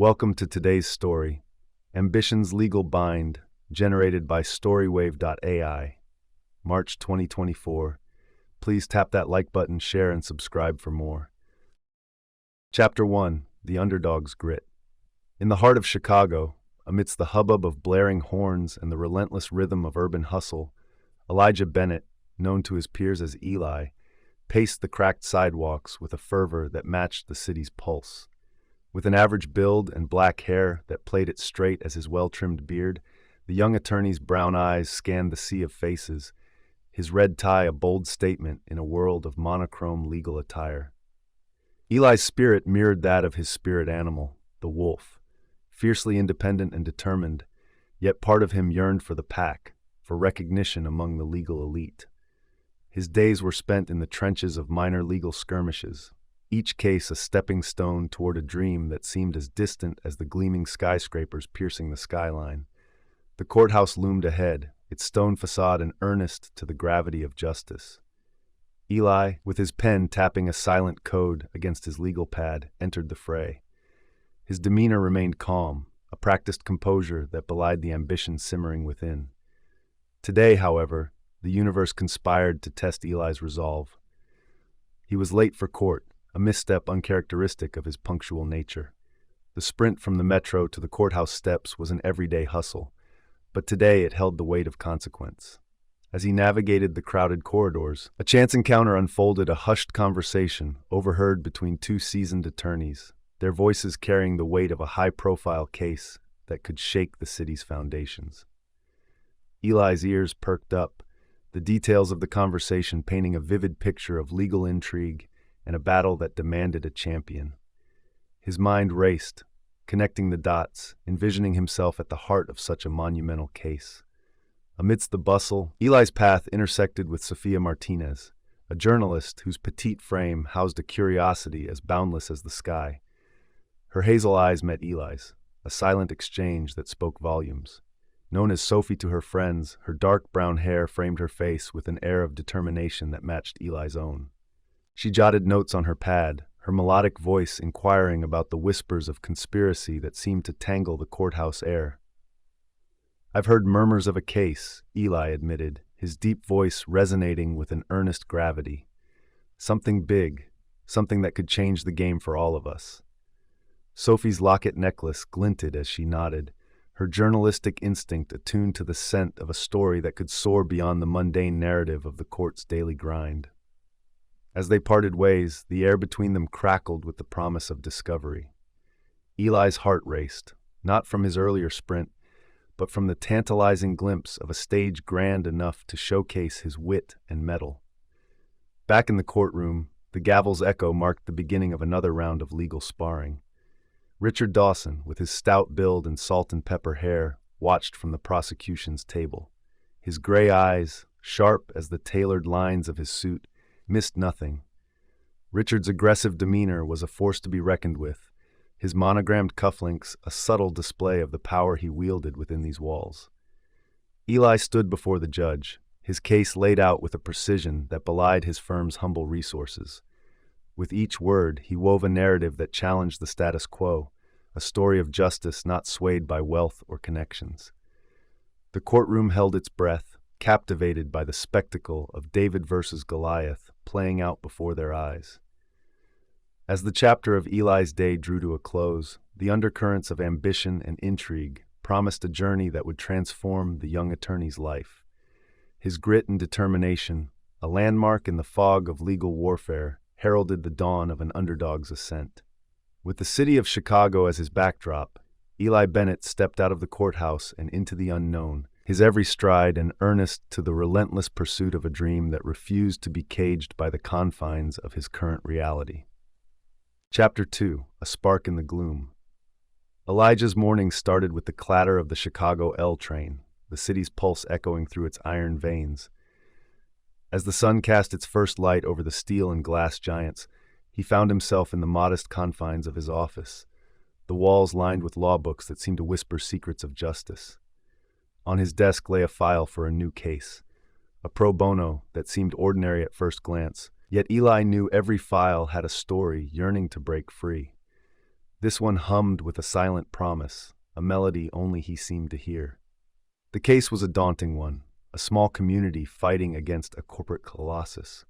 Welcome to today's story, Ambition's Legal Bind, generated by StoryWave.ai, March 2024. Please tap that like button, share, and subscribe for more. Chapter 1, The Underdog's Grit. In the heart of Chicago, amidst the hubbub of blaring horns and the relentless rhythm of urban hustle, Elijah Bennett, known to his peers as Eli, paced the cracked sidewalks with a fervor that matched the city's pulse. With an average build and black hair that played it straight as his well-trimmed beard, the young attorney's brown eyes scanned the sea of faces, his red tie a bold statement in a world of monochrome legal attire. Eli's spirit mirrored that of his spirit animal, the wolf, fiercely independent and determined, yet part of him yearned for the pack, for recognition among the legal elite. His days were spent in the trenches of minor legal skirmishes, each case a stepping stone toward a dream that seemed as distant as the gleaming skyscrapers piercing the skyline. The courthouse loomed ahead, its stone facade an earnest to the gravity of justice. Eli, with his pen tapping a silent code against his legal pad, entered the fray. His demeanor remained calm, a practiced composure that belied the ambition simmering within. Today, however, the universe conspired to test Eli's resolve. He was late for court, a misstep uncharacteristic of his punctual nature. The sprint from the metro to the courthouse steps was an everyday hustle, but today it held the weight of consequence. As he navigated the crowded corridors, a chance encounter unfolded, a hushed conversation overheard between two seasoned attorneys, their voices carrying the weight of a high-profile case that could shake the city's foundations. Eli's ears perked up, the details of the conversation painting a vivid picture of legal intrigue and a battle that demanded a champion. His mind raced, connecting the dots, envisioning himself at the heart of such a monumental case. Amidst the bustle, Eli's path intersected with Sophia Martinez, a journalist whose petite frame housed a curiosity as boundless as the sky. Her hazel eyes met Eli's, a silent exchange that spoke volumes. Known as Sophie to her friends, her dark brown hair framed her face with an air of determination that matched Eli's own. She jotted notes on her pad, her melodic voice inquiring about the whispers of conspiracy that seemed to tangle the courthouse air. "I've heard murmurs of a case," Eli admitted, his deep voice resonating with an earnest gravity. "Something big, something that could change the game for all of us." Sophie's locket necklace glinted as she nodded, her journalistic instinct attuned to the scent of a story that could soar beyond the mundane narrative of the court's daily grind. As they parted ways, the air between them crackled with the promise of discovery. Eli's heart raced, not from his earlier sprint, but from the tantalizing glimpse of a stage grand enough to showcase his wit and mettle. Back in the courtroom, the gavel's echo marked the beginning of another round of legal sparring. Richard Dawson, with his stout build and salt and pepper hair, watched from the prosecution's table. His gray eyes, sharp as the tailored lines of his suit, missed nothing. Richard's aggressive demeanor was a force to be reckoned with, his monogrammed cufflinks a subtle display of the power he wielded within these walls. Eli stood before the judge, his case laid out with a precision that belied his firm's humble resources. With each word, he wove a narrative that challenged the status quo, a story of justice not swayed by wealth or connections. The courtroom held its breath, captivated by the spectacle of David versus Goliath playing out before their eyes. As the chapter of Eli's day drew to a close, the undercurrents of ambition and intrigue promised a journey that would transform the young attorney's life. His grit and determination, a landmark in the fog of legal warfare, heralded the dawn of an underdog's ascent. With the city of Chicago as his backdrop, Eli Bennett stepped out of the courthouse and into the unknown, his every stride an earnest to the relentless pursuit of a dream that refused to be caged by the confines of his current reality. Chapter 2, A Spark in the Gloom. Elijah's morning started with the clatter of the Chicago L train, the city's pulse echoing through its iron veins. As the sun cast its first light over the steel and glass giants, he found himself in the modest confines of his office, the walls lined with law books that seemed to whisper secrets of justice. On his desk lay a file for a new case, a pro bono that seemed ordinary at first glance, yet Eli knew every file had a story yearning to break free. This one hummed with a silent promise, a melody only he seemed to hear. The case was a daunting one, a small community fighting against a corporate colossus.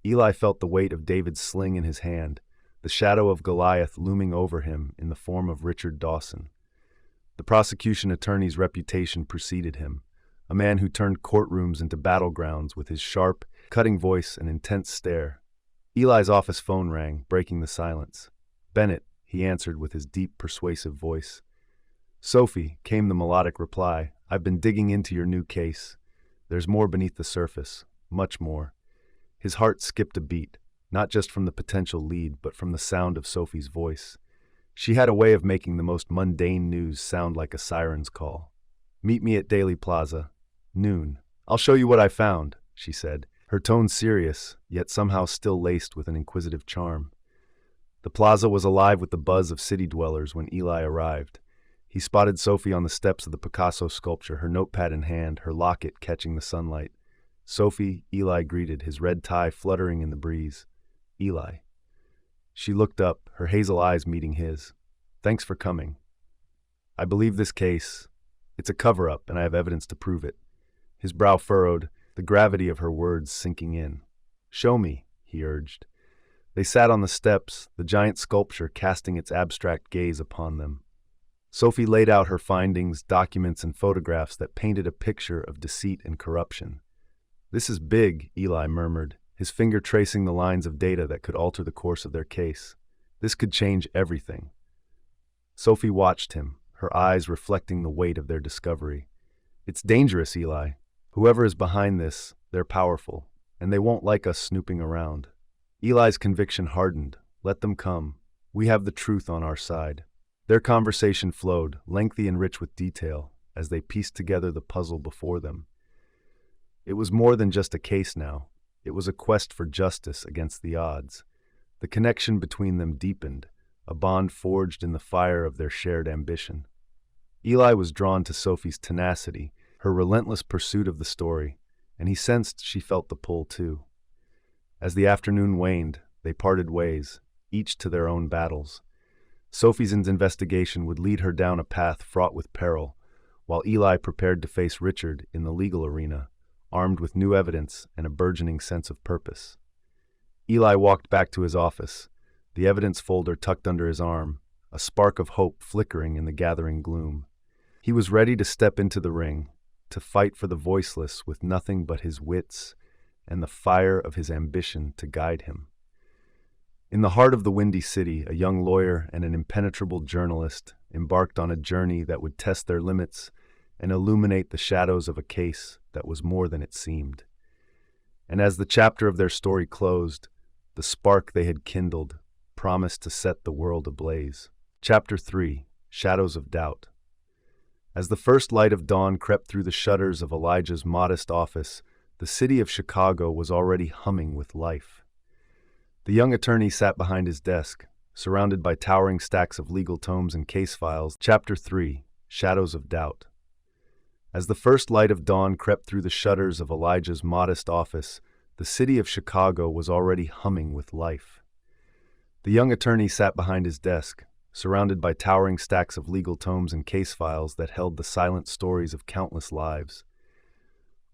Eli felt the weight of David's sling in his hand, the shadow of Goliath looming over him in the form of Richard Dawson. The prosecution attorney's reputation preceded him, a man who turned courtrooms into battlegrounds with his sharp, cutting voice and intense stare. Eli's office phone rang, breaking the silence. "Bennett," he answered with his deep, persuasive voice. "Sophie," came the melodic reply, "I've been digging into your new case. There's more beneath the surface, much more." His heart skipped a beat, not just from the potential lead, but from the sound of Sophie's voice. She had a way of making the most mundane news sound like a siren's call. "Meet me at Daily Plaza, noon. I'll show you what I found," she said, her tone serious, yet somehow still laced with an inquisitive charm. The plaza was alive with the buzz of city dwellers when Eli arrived. He spotted Sophie on the steps of the Picasso sculpture, her notepad in hand, her locket catching the sunlight. "Sophie," Eli greeted, his red tie fluttering in the breeze. "Eli." She looked up, her hazel eyes meeting his. "Thanks for coming. I believe this case. It's a cover-up, and I have evidence to prove it." His brow furrowed, the gravity of her words sinking in. "Show me," he urged. They sat on the steps, the giant sculpture casting its abstract gaze upon them. Sophie laid out her findings, documents, and photographs that painted a picture of deceit and corruption. "This is big," Eli murmured, his finger tracing the lines of data that could alter the course of their case. "This could change everything." Sophie watched him, her eyes reflecting the weight of their discovery. "It's dangerous, Eli. Whoever is behind this, they're powerful, and they won't like us snooping around." Eli's conviction hardened. Let them come. We have the truth on our side. Their conversation flowed, lengthy and rich with detail, as they pieced together the puzzle before them. It was more than just a case now. It was a quest for justice against the odds. The connection between them deepened, a bond forged in the fire of their shared ambition. Eli was drawn to Sophie's tenacity, her relentless pursuit of the story, and he sensed she felt the pull too. As the afternoon waned, they parted ways, each to their own battles. Sophie's investigation would lead her down a path fraught with peril, while Eli prepared to face Richard in the legal arena, armed with new evidence and a burgeoning sense of purpose. Eli walked back to his office, the evidence folder tucked under his arm, a spark of hope flickering in the gathering gloom. He was ready to step into the ring, to fight for the voiceless with nothing but his wits and the fire of his ambition to guide him. In the heart of the Windy City, a young lawyer and an impenetrable journalist embarked on a journey that would test their limits and illuminate the shadows of a case that was more than it seemed. And as the chapter of their story closed, the spark they had kindled promised to set the world ablaze. Chapter 3: Shadows of Doubt. As the first light of dawn crept through the shutters of Elijah's modest office, the city of Chicago was already humming with life. The young attorney sat behind his desk, surrounded by towering stacks of legal tomes and case files. Chapter 3: Shadows of Doubt. As the first light of dawn crept through the shutters of Elijah's modest office, the city of Chicago was already humming with life. The young attorney sat behind his desk, surrounded by towering stacks of legal tomes and case files that held the silent stories of countless lives.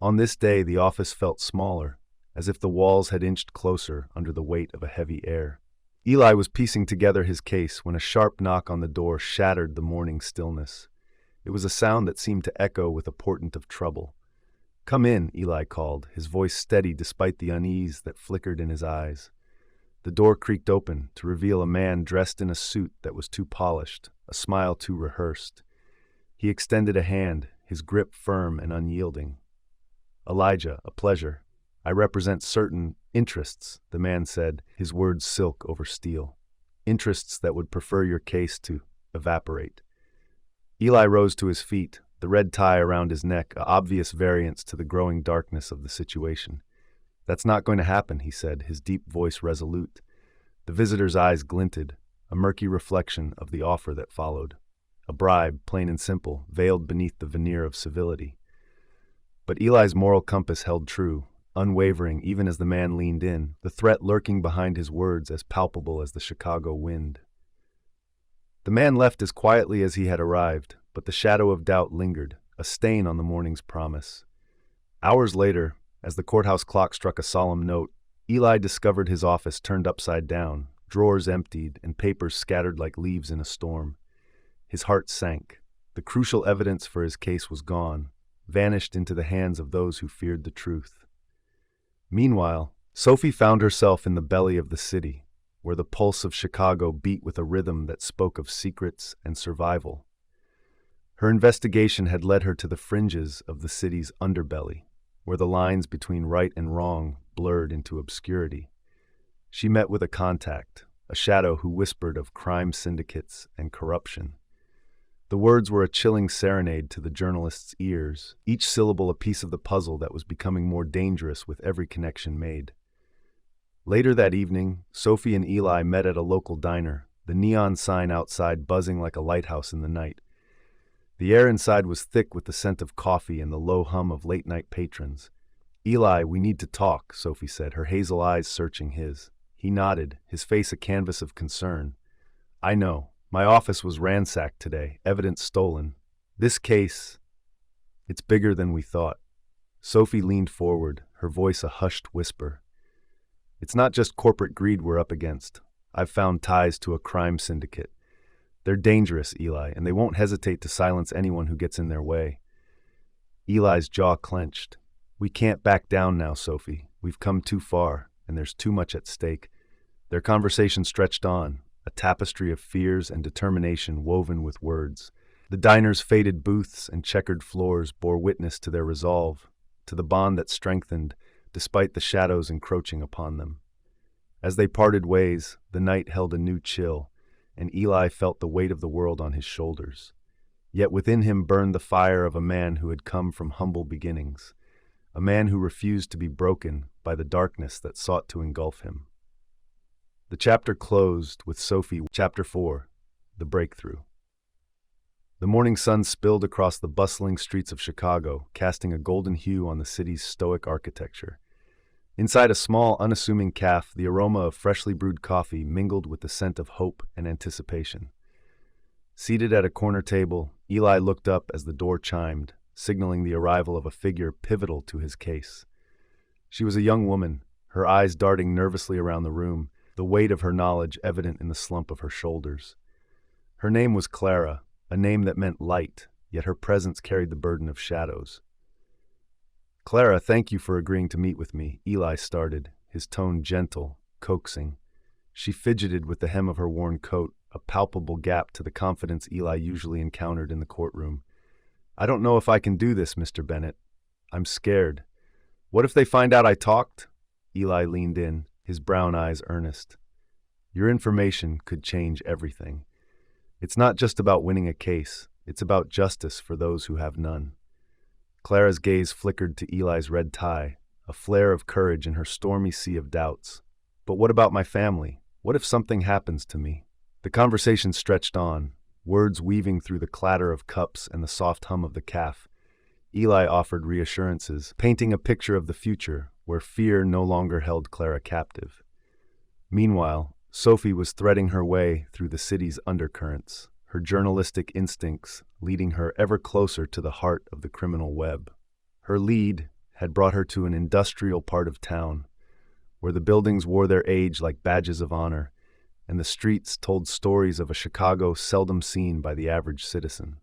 On this day, the office felt smaller, as if the walls had inched closer under the weight of a heavy air. Eli was piecing together his case when a sharp knock on the door shattered the morning stillness. It was a sound that seemed to echo with a portent of trouble. "Come in," Eli called, his voice steady despite the unease that flickered in his eyes. The door creaked open to reveal a man dressed in a suit that was too polished, a smile too rehearsed. He extended a hand, his grip firm and unyielding. "Elijah, a pleasure. I represent certain interests," the man said, his words silk over steel. "Interests that would prefer your case to evaporate." Eli rose to his feet, the red tie around his neck, a obvious variance to the growing darkness of the situation. "That's not going to happen," he said, his deep voice resolute. The visitor's eyes glinted, a murky reflection of the offer that followed. A bribe, plain and simple, veiled beneath the veneer of civility. But Eli's moral compass held true, unwavering even as the man leaned in, the threat lurking behind his words as palpable as the Chicago wind. The man left as quietly as he had arrived, but the shadow of doubt lingered, a stain on the morning's promise. Hours later, as the courthouse clock struck a solemn note, Eli discovered his office turned upside down, drawers emptied, and papers scattered like leaves in a storm. His heart sank. The crucial evidence for his case was gone, vanished into the hands of those who feared the truth. Meanwhile, Sophie found herself in the belly of the city, where the pulse of Chicago beat with a rhythm that spoke of secrets and survival. Her investigation had led her to the fringes of the city's underbelly, where the lines between right and wrong blurred into obscurity. She met with a contact, a shadow who whispered of crime syndicates and corruption. The words were a chilling serenade to the journalist's ears, each syllable a piece of the puzzle that was becoming more dangerous with every connection made. Later that evening, Sophie and Eli met at a local diner, the neon sign outside buzzing like a lighthouse in the night. The air inside was thick with the scent of coffee and the low hum of late-night patrons. "Eli, we need to talk," Sophie said, her hazel eyes searching his. He nodded, his face a canvas of concern. "I know. My office was ransacked today, evidence stolen. This case, it's bigger than we thought." Sophie leaned forward, her voice a hushed whisper. "It's not just corporate greed we're up against. I've found ties to a crime syndicate. They're dangerous, Eli, and they won't hesitate to silence anyone who gets in their way." Eli's jaw clenched. "We can't back down now, Sophie. We've come too far, and there's too much at stake." Their conversation stretched on, a tapestry of fears and determination woven with words. The diner's faded booths and checkered floors bore witness to their resolve, to the bond that strengthened despite the shadows encroaching upon them. As they parted ways, the night held a new chill, and Eli felt the weight of the world on his shoulders. Yet within him burned the fire of a man who had come from humble beginnings, a man who refused to be broken by the darkness that sought to engulf him. The chapter closed with Sophie. Chapter 4, The Breakthrough. The morning sun spilled across the bustling streets of Chicago, casting a golden hue on the city's stoic architecture. Inside a small, unassuming cafe, the aroma of freshly brewed coffee mingled with the scent of hope and anticipation. Seated at a corner table, Eli looked up as the door chimed, signaling the arrival of a figure pivotal to his case. She was a young woman, her eyes darting nervously around the room, the weight of her knowledge evident in the slump of her shoulders. Her name was Clara, a name that meant light, yet her presence carried the burden of shadows. "Clara, thank you for agreeing to meet with me," Eli started, his tone gentle, coaxing. She fidgeted with the hem of her worn coat, a palpable gap to the confidence Eli usually encountered in the courtroom. "I don't know if I can do this, Mr. Bennett. I'm scared. What if they find out I talked?" Eli leaned in, his brown eyes earnest. "Your information could change everything. It's not just about winning a case, it's about justice for those who have none." Clara's gaze flickered to Eli's red tie, a flare of courage in her stormy sea of doubts. "But what about my family? What if something happens to me?" The conversation stretched on, words weaving through the clatter of cups and the soft hum of the cafe. Eli offered reassurances, painting a picture of the future where fear no longer held Clara captive. Meanwhile, Sophie was threading her way through the city's undercurrents, her journalistic instincts leading her ever closer to the heart of the criminal web. Her lead had brought her to an industrial part of town, where the buildings wore their age like badges of honor, and the streets told stories of a Chicago seldom seen by the average citizen.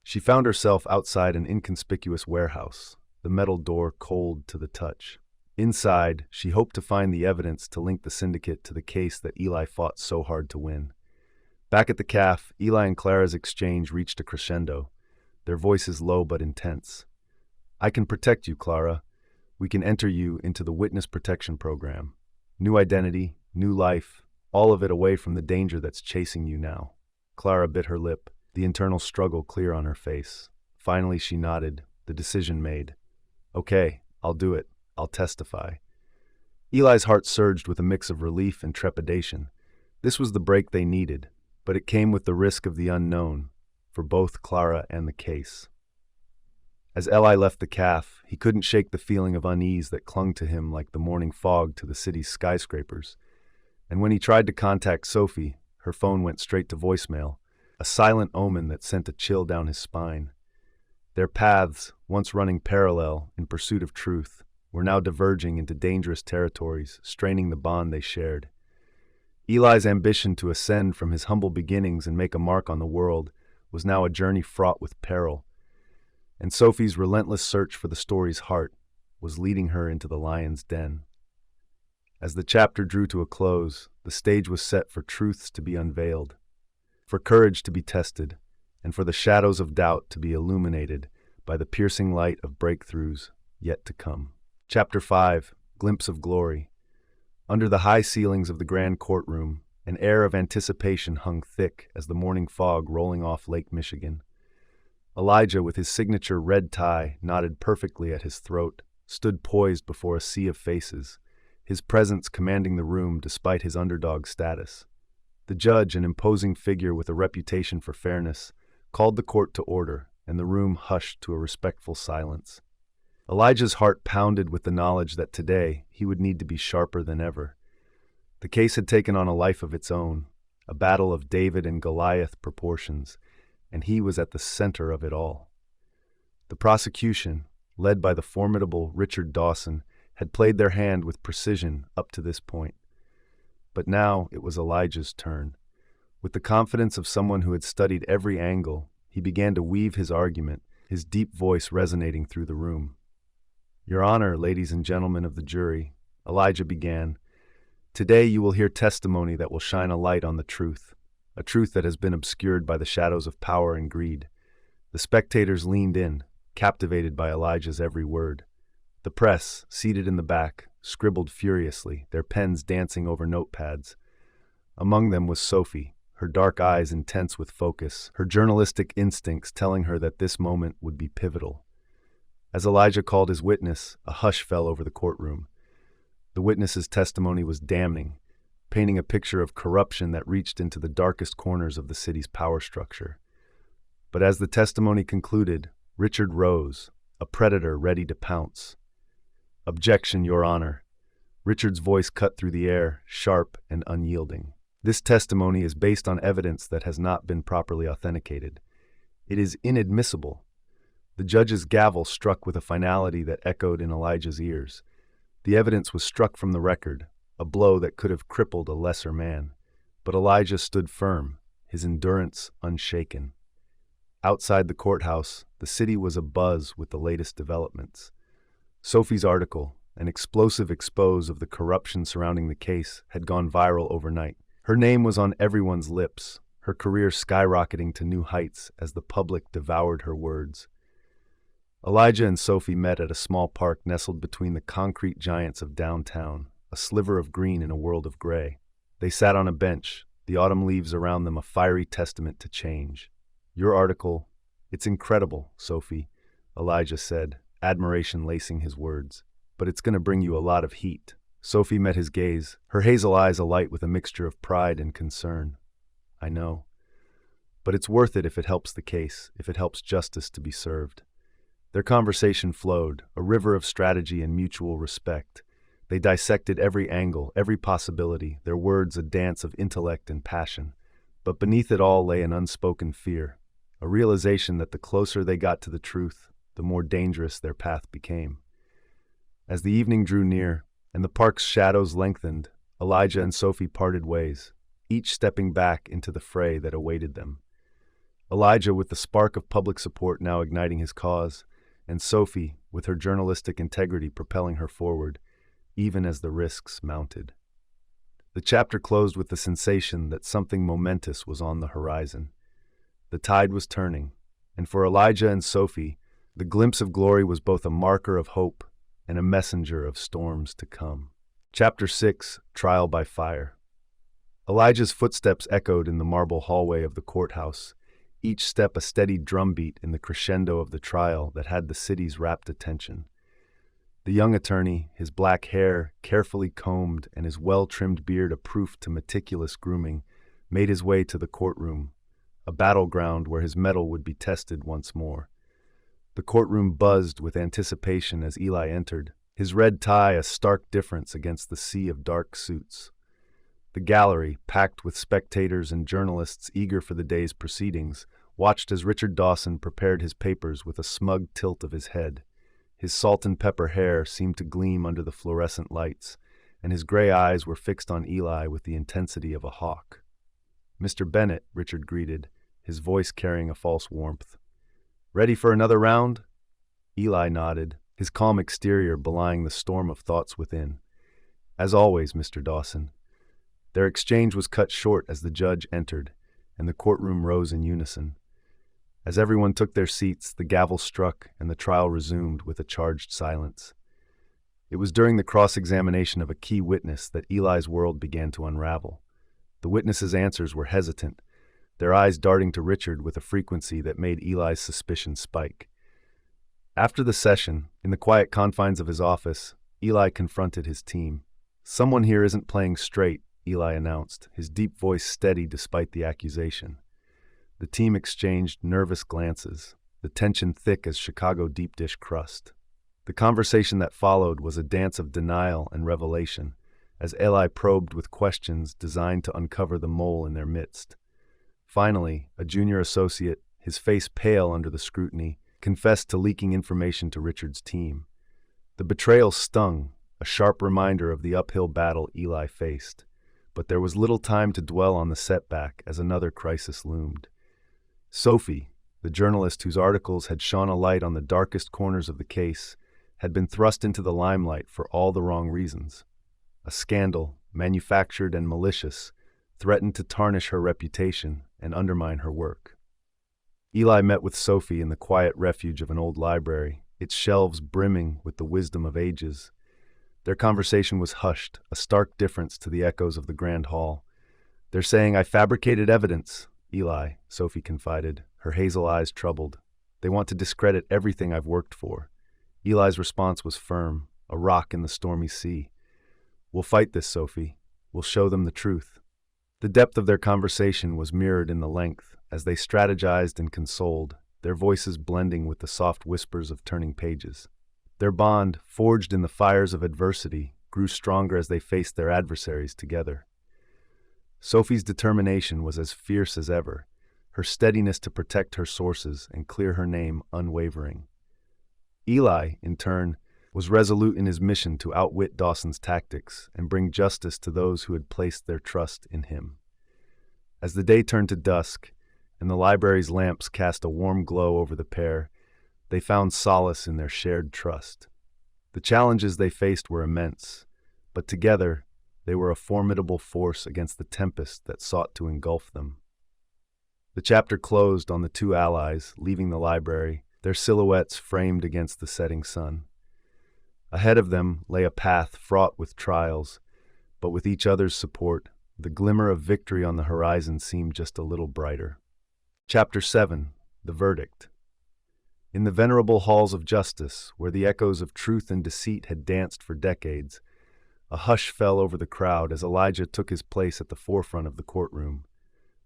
She found herself outside an inconspicuous warehouse, the metal door cold to the touch. Inside, she hoped to find the evidence to link the syndicate to the case that Eli fought so hard to win. Back at the cafe, Eli and Clara's exchange reached a crescendo, their voices low but intense. "I can protect you, Clara. We can enter you into the witness protection program. New identity, new life, all of it away from the danger that's chasing you now." Clara bit her lip, the internal struggle clear on her face. Finally she nodded, the decision made. "Okay, I'll do it. I'll testify." Eli's heart surged with a mix of relief and trepidation. This was the break they needed, but it came with the risk of the unknown, for both Clara and the case. As Eli left the cafe, he couldn't shake the feeling of unease that clung to him like the morning fog to the city's skyscrapers. And when he tried to contact Sophie, her phone went straight to voicemail, a silent omen that sent a chill down his spine. Their paths, once running parallel in pursuit of truth, were now diverging into dangerous territories, straining the bond they shared. Eli's ambition to ascend from his humble beginnings and make a mark on the world was now a journey fraught with peril, and Sophie's relentless search for the story's heart was leading her into the lion's den. As the chapter drew to a close, the stage was set for truths to be unveiled, for courage to be tested, and for the shadows of doubt to be illuminated by the piercing light of breakthroughs yet to come. Chapter 5, Glimpse of Glory. Under the high ceilings of the grand courtroom, an air of anticipation hung thick as the morning fog rolling off Lake Michigan. Elijah, with his signature red tie knotted perfectly at his throat, stood poised before a sea of faces, his presence commanding the room despite his underdog status. The judge, an imposing figure with a reputation for fairness, called the court to order, and the room hushed to a respectful silence. Elijah's heart pounded with the knowledge that today he would need to be sharper than ever. The case had taken on a life of its own, a battle of David and Goliath proportions, and he was at the center of it all. The prosecution, led by the formidable Richard Dawson, had played their hand with precision up to this point. But now it was Elijah's turn. With the confidence of someone who had studied every angle, he began to weave his argument, his deep voice resonating through the room. "Your Honor, ladies and gentlemen of the jury," Elijah began, "today you will hear testimony that will shine a light on the truth, a truth that has been obscured by the shadows of power and greed." The spectators leaned in, captivated by Elijah's every word. The press, seated in the back, scribbled furiously, their pens dancing over notepads. Among them was Sophie, her dark eyes intense with focus, her journalistic instincts telling her that this moment would be pivotal. As Elijah called his witness, a hush fell over the courtroom. The witness's testimony was damning, painting a picture of corruption that reached into the darkest corners of the city's power structure. But as the testimony concluded, Richard rose, a predator ready to pounce. "Objection, Your Honor." Richard's voice cut through the air, sharp and unyielding. "This testimony is based on evidence that has not been properly authenticated. It is inadmissible." The judge's gavel struck with a finality that echoed in Elijah's ears. The evidence was struck from the record, a blow that could have crippled a lesser man. But Elijah stood firm, his endurance unshaken. Outside the courthouse, the city was abuzz with the latest developments. Sophie's article, an explosive expose of the corruption surrounding the case, had gone viral overnight. Her name was on everyone's lips, her career skyrocketing to new heights as the public devoured her words. Elijah and Sophie met at a small park nestled between the concrete giants of downtown, a sliver of green in a world of gray. They sat on a bench, the autumn leaves around them a fiery testament to change. "Your article, it's incredible, Sophie," Elijah said, admiration lacing his words. "But it's going to bring you a lot of heat." Sophie met his gaze, her hazel eyes alight with a mixture of pride and concern. "I know. But it's worth it if it helps the case, if it helps justice to be served." Their conversation flowed, a river of strategy and mutual respect. They dissected every angle, every possibility, their words a dance of intellect and passion. But beneath it all lay an unspoken fear, a realization that the closer they got to the truth, the more dangerous their path became. As the evening drew near, and the park's shadows lengthened, Elijah and Sophie parted ways, each stepping back into the fray that awaited them. Elijah with the spark of public support now igniting his cause, and Sophie with her journalistic integrity propelling her forward, even as the risks mounted. The chapter closed with the sensation that something momentous was on the horizon. The tide was turning, and for Elijah and Sophie, the glimpse of glory was both a marker of hope and a messenger of storms to come. Chapter 6, Trial by Fire. Elijah's footsteps echoed in the marble hallway of the courthouse, each step a steady drumbeat in the crescendo of the trial that had the city's rapt attention. The young attorney, his black hair carefully combed and his well-trimmed beard a proof to meticulous grooming, made his way to the courtroom, a battleground where his mettle would be tested once more. The courtroom buzzed with anticipation as Eli entered, his red tie a stark difference against the sea of dark suits. The gallery, packed with spectators and journalists eager for the day's proceedings, watched as Richard Dawson prepared his papers with a smug tilt of his head. His salt and pepper hair seemed to gleam under the fluorescent lights, and his gray eyes were fixed on Eli with the intensity of a hawk. "Mr. Bennett," Richard greeted, his voice carrying a false warmth. "Ready for another round?" Eli nodded, his calm exterior belying the storm of thoughts within. "As always, Mr. Dawson." Their exchange was cut short as the judge entered, and the courtroom rose in unison. As everyone took their seats, the gavel struck and the trial resumed with a charged silence. It was during the cross-examination of a key witness that Eli's world began to unravel. The witness's answers were hesitant, their eyes darting to Richard with a frequency that made Eli's suspicion spike. After the session, in the quiet confines of his office, Eli confronted his team. "Someone here isn't playing straight," Eli announced, his deep voice steady despite the accusation. The team exchanged nervous glances, the tension thick as Chicago deep dish crust. The conversation that followed was a dance of denial and revelation, as Eli probed with questions designed to uncover the mole in their midst. Finally, a junior associate, his face pale under the scrutiny, confessed to leaking information to Richard's team. The betrayal stung, a sharp reminder of the uphill battle Eli faced. But there was little time to dwell on the setback as another crisis loomed. Sophie, the journalist whose articles had shone a light on the darkest corners of the case, had been thrust into the limelight for all the wrong reasons. A scandal, manufactured and malicious, threatened to tarnish her reputation and undermine her work. Eli met with Sophie in the quiet refuge of an old library, its shelves brimming with the wisdom of ages. Their conversation was hushed, a stark difference to the echoes of the grand hall. "They're saying I fabricated evidence," Eli, Sophie confided, her hazel eyes troubled. "They want to discredit everything I've worked for." Eli's response was firm, a rock in the stormy sea. "We'll fight this, Sophie. We'll show them the truth." The depth of their conversation was mirrored in the length, as they strategized and consoled, their voices blending with the soft whispers of turning pages. Their bond, forged in the fires of adversity, grew stronger as they faced their adversaries together. Sophie's determination was as fierce as ever, her steadiness to protect her sources and clear her name unwavering. Eli, in turn, was resolute in his mission to outwit Dawson's tactics and bring justice to those who had placed their trust in him. As the day turned to dusk, and the library's lamps cast a warm glow over the pair, they found solace in their shared trust. The challenges they faced were immense, but together they were a formidable force against the tempest that sought to engulf them. The chapter closed on the two allies leaving the library, their silhouettes framed against the setting sun. Ahead of them lay a path fraught with trials, but with each other's support, the glimmer of victory on the horizon seemed just a little brighter. Chapter 7. The Verdict. In the venerable halls of justice, where the echoes of truth and deceit had danced for decades, a hush fell over the crowd as Elijah took his place at the forefront of the courtroom.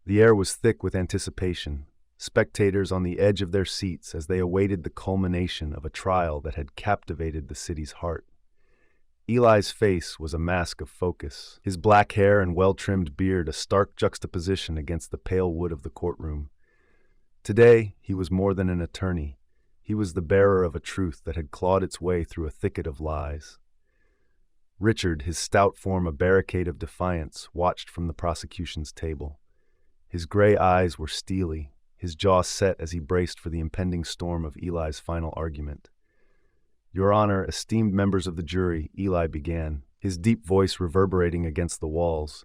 The air was thick with anticipation, spectators on the edge of their seats as they awaited the culmination of a trial that had captivated the city's heart. Eli's face was a mask of focus, his black hair and well-trimmed beard a stark juxtaposition against the pale wood of the courtroom. Today, he was more than an attorney. He was the bearer of a truth that had clawed its way through a thicket of lies. Richard, his stout form a barricade of defiance, watched from the prosecution's table. His gray eyes were steely, his jaw set as he braced for the impending storm of Eli's final argument. "Your Honor, esteemed members of the jury," Eli began, his deep voice reverberating against the walls,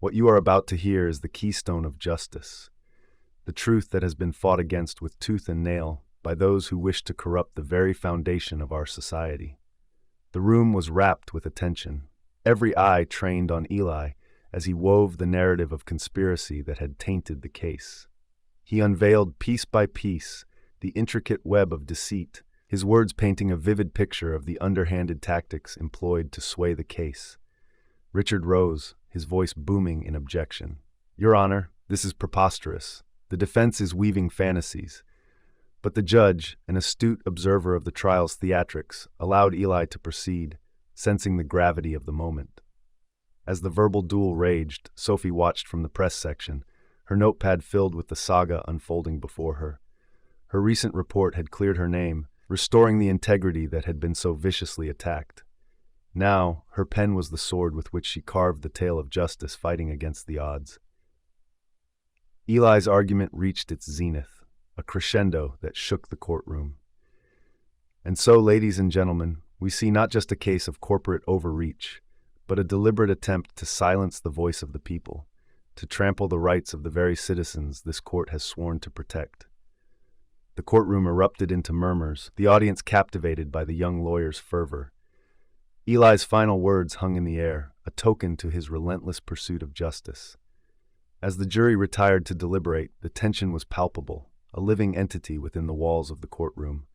"what you are about to hear is the keystone of justice, the truth that has been fought against with tooth and nail by those who wish to corrupt the very foundation of our society." The room was wrapped with attention, every eye trained on Eli as he wove the narrative of conspiracy that had tainted the case. He unveiled piece by piece the intricate web of deceit, his words painting a vivid picture of the underhanded tactics employed to sway the case. Richard rose, his voice booming in objection. "Your Honor, this is preposterous. The defense is weaving fantasies." But the judge, an astute observer of the trial's theatrics, allowed Eli to proceed, sensing the gravity of the moment. As the verbal duel raged, Sophie watched from the press section, her notepad filled with the saga unfolding before her. Her recent report had cleared her name, restoring the integrity that had been so viciously attacked. Now, her pen was the sword with which she carved the tale of justice fighting against the odds. Eli's argument reached its zenith, a crescendo that shook the courtroom. And so, ladies and gentlemen, we see not just a case of corporate overreach, but a deliberate attempt to silence the voice of the people, to trample the rights of the very citizens this court has sworn to protect. The courtroom erupted into murmurs, the audience captivated by the young lawyer's fervor. Eli's final words hung in the air, a token to his relentless pursuit of justice. As the jury retired to deliberate, the tension was palpable, a living entity within the walls of the courtroom.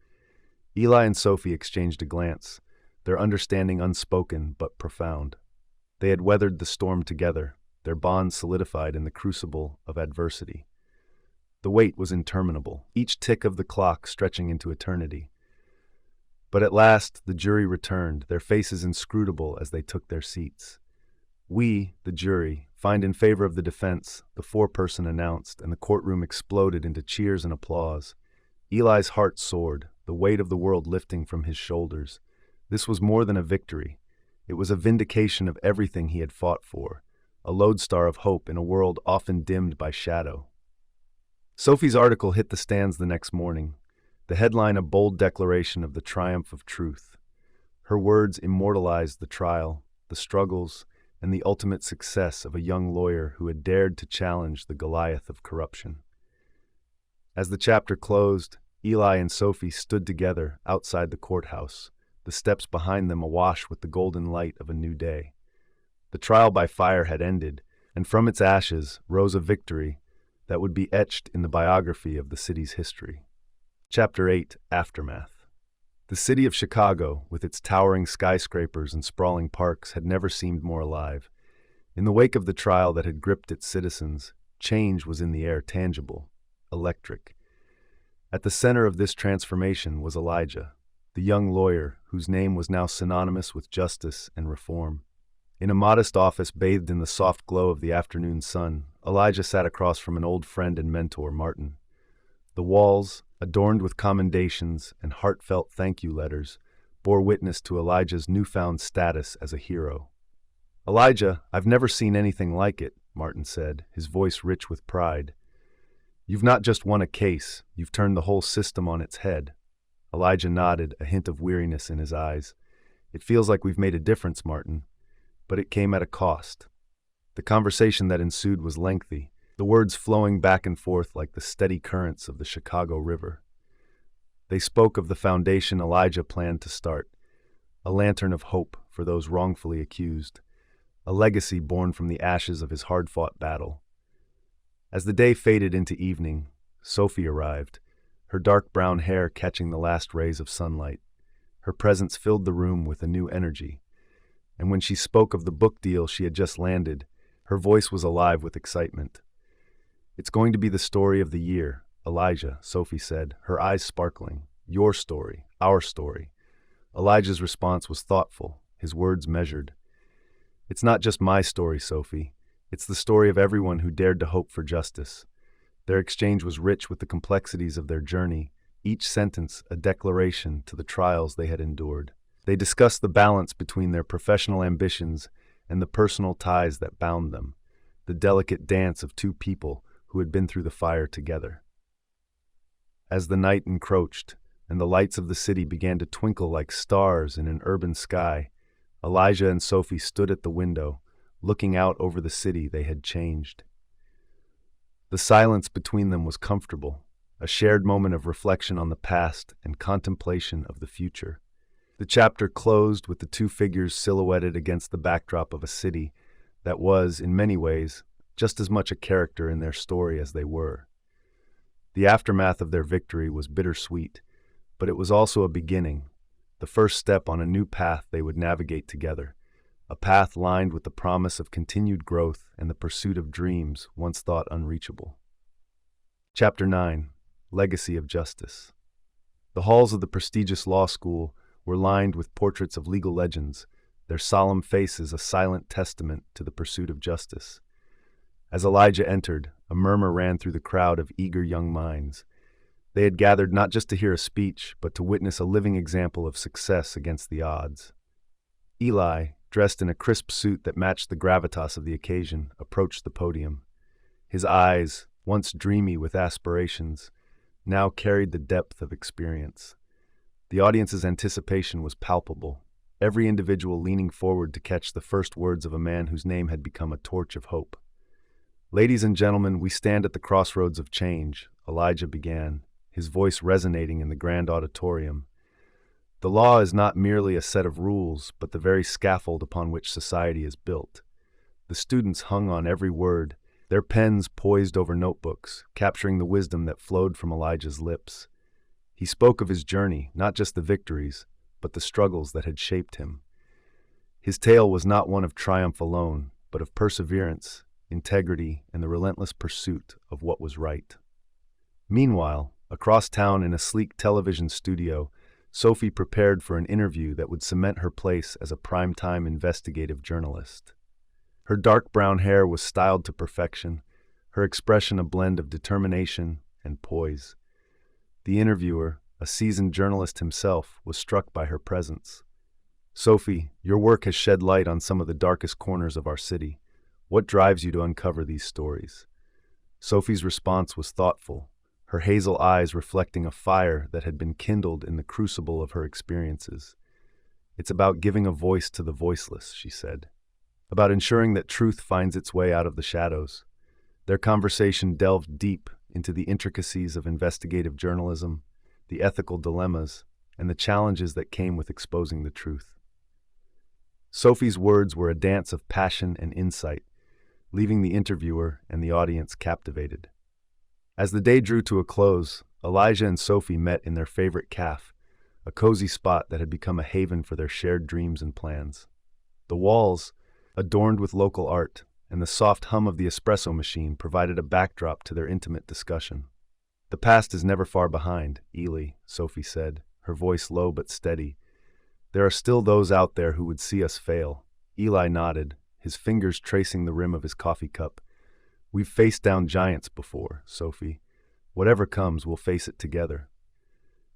Eli and Sophie exchanged a glance, their understanding unspoken but profound. They had weathered the storm together, their bond solidified in the crucible of adversity. The wait was interminable, each tick of the clock stretching into eternity. But at last the jury returned, their faces inscrutable as they took their seats. "We, the jury, find in favor of the defense," the foreperson announced, and the courtroom exploded into cheers and applause. Eli's heart soared, the weight of the world lifting from his shoulders. This was more than a victory. It was a vindication of everything he had fought for, a lodestar of hope in a world often dimmed by shadow. Sophie's article hit the stands the next morning, the headline a bold declaration of the triumph of truth. Her words immortalized the trial, the struggles, and the ultimate success of a young lawyer who had dared to challenge the Goliath of corruption. As the chapter closed, Eli and Sophie stood together outside the courthouse, the steps behind them awash with the golden light of a new day. The trial by fire had ended, and from its ashes rose a victory that would be etched in the biography of the city's history. Chapter 8: Aftermath. The city of Chicago, with its towering skyscrapers and sprawling parks, had never seemed more alive. In the wake of the trial that had gripped its citizens, change was in the air, tangible, electric. At the center of this transformation was Elijah, the young lawyer whose name was now synonymous with justice and reform. In a modest office bathed in the soft glow of the afternoon sun, Elijah sat across from an old friend and mentor, Martin. The walls, adorned with commendations and heartfelt thank-you letters, bore witness to Elijah's newfound status as a hero. "Elijah, I've never seen anything like it," Martin said, his voice rich with pride. "You've not just won a case, you've turned the whole system on its head." Elijah nodded, a hint of weariness in his eyes. "It feels like we've made a difference, Martin, but it came at a cost." The conversation that ensued was lengthy, the words flowing back and forth like the steady currents of the Chicago River. They spoke of the foundation Elijah planned to start, a lantern of hope for those wrongfully accused, a legacy born from the ashes of his hard-fought battle. As the day faded into evening, Sophie arrived, her dark brown hair catching the last rays of sunlight. Her presence filled the room with a new energy, and when she spoke of the book deal she had just landed, her voice was alive with excitement. "It's going to be the story of the year, Elijah," Sophie said, her eyes sparkling. "Your story, our story." Elijah's response was thoughtful, his words measured. "It's not just my story, Sophie. It's the story of everyone who dared to hope for justice." Their exchange was rich with the complexities of their journey, each sentence a declaration to the trials they had endured. They discussed the balance between their professional ambitions and the personal ties that bound them, the delicate dance of two people who had been through the fire together. As the night encroached and the lights of the city began to twinkle like stars in an urban sky, Elijah and Sophie stood at the window, looking out over the city they had changed. The silence between them was comfortable, a shared moment of reflection on the past and contemplation of the future. The chapter closed with the two figures silhouetted against the backdrop of a city that was, in many ways, just as much a character in their story as they were. The aftermath of their victory was bittersweet, but it was also a beginning, the first step on a new path they would navigate together, a path lined with the promise of continued growth and the pursuit of dreams once thought unreachable. Chapter 9: Legacy of Justice. The halls of the prestigious law school were lined with portraits of legal legends, their solemn faces a silent testament to the pursuit of justice. As Elijah entered, a murmur ran through the crowd of eager young minds. They had gathered not just to hear a speech, but to witness a living example of success against the odds. Eli, dressed in a crisp suit that matched the gravitas of the occasion, approached the podium. His eyes, once dreamy with aspirations, now carried the depth of experience. The audience's anticipation was palpable, every individual leaning forward to catch the first words of a man whose name had become a torch of hope. "Ladies and gentlemen, we stand at the crossroads of change," Elijah began, his voice resonating in the grand auditorium. "The law is not merely a set of rules, but the very scaffold upon which society is built." The students hung on every word, their pens poised over notebooks, capturing the wisdom that flowed from Elijah's lips. He spoke of his journey, not just the victories, but the struggles that had shaped him. His tale was not one of triumph alone, but of perseverance, integrity, and the relentless pursuit of what was right. Meanwhile, across town in a sleek television studio, Sophie prepared for an interview that would cement her place as a primetime investigative journalist. Her dark brown hair was styled to perfection, her expression a blend of determination and poise. The interviewer, a seasoned journalist himself, was struck by her presence. "Sophie, your work has shed light on some of the darkest corners of our city. What drives you to uncover these stories?" Sophie's response was thoughtful, her hazel eyes reflecting a fire that had been kindled in the crucible of her experiences. "It's about giving a voice to the voiceless," she said. "About ensuring that truth finds its way out of the shadows." Their conversation delved deep into the intricacies of investigative journalism, the ethical dilemmas, and the challenges that came with exposing the truth. Sophie's words were a dance of passion and insight, leaving the interviewer and the audience captivated. As the day drew to a close, Elijah and Sophie met in their favorite cafe, a cozy spot that had become a haven for their shared dreams and plans. The walls, adorned with local art, and the soft hum of the espresso machine provided a backdrop to their intimate discussion. "The past is never far behind, Eli," Sophie said, her voice low but steady. "There are still those out there who would see us fail." Eli nodded, his fingers tracing the rim of his coffee cup. "We've faced down giants before, Sophie. Whatever comes, we'll face it together."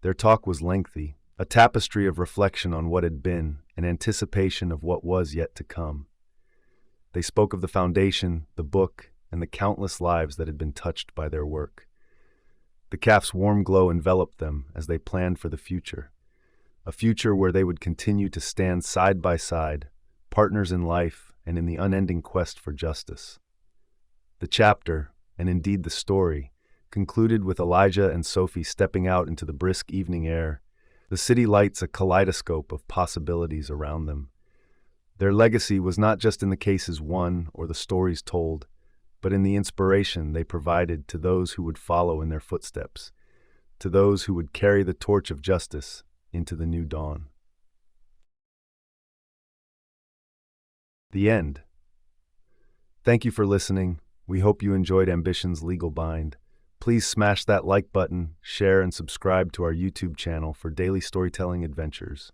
Their talk was lengthy, a tapestry of reflection on what had been and anticipation of what was yet to come. They spoke of the foundation, the book, and the countless lives that had been touched by their work. The cafe's warm glow enveloped them as they planned for the future, a future where they would continue to stand side by side, partners in life and in the unending quest for justice. The chapter, and indeed the story, concluded with Elijah and Sophie stepping out into the brisk evening air, the city lights a kaleidoscope of possibilities around them. Their legacy was not just in the cases won or the stories told, but in the inspiration they provided to those who would follow in their footsteps, to those who would carry the torch of justice into the new dawn. The end. Thank you for listening. We hope you enjoyed Ambition's Legal Bind. Please smash that like button, share, and subscribe to our YouTube channel for daily storytelling adventures.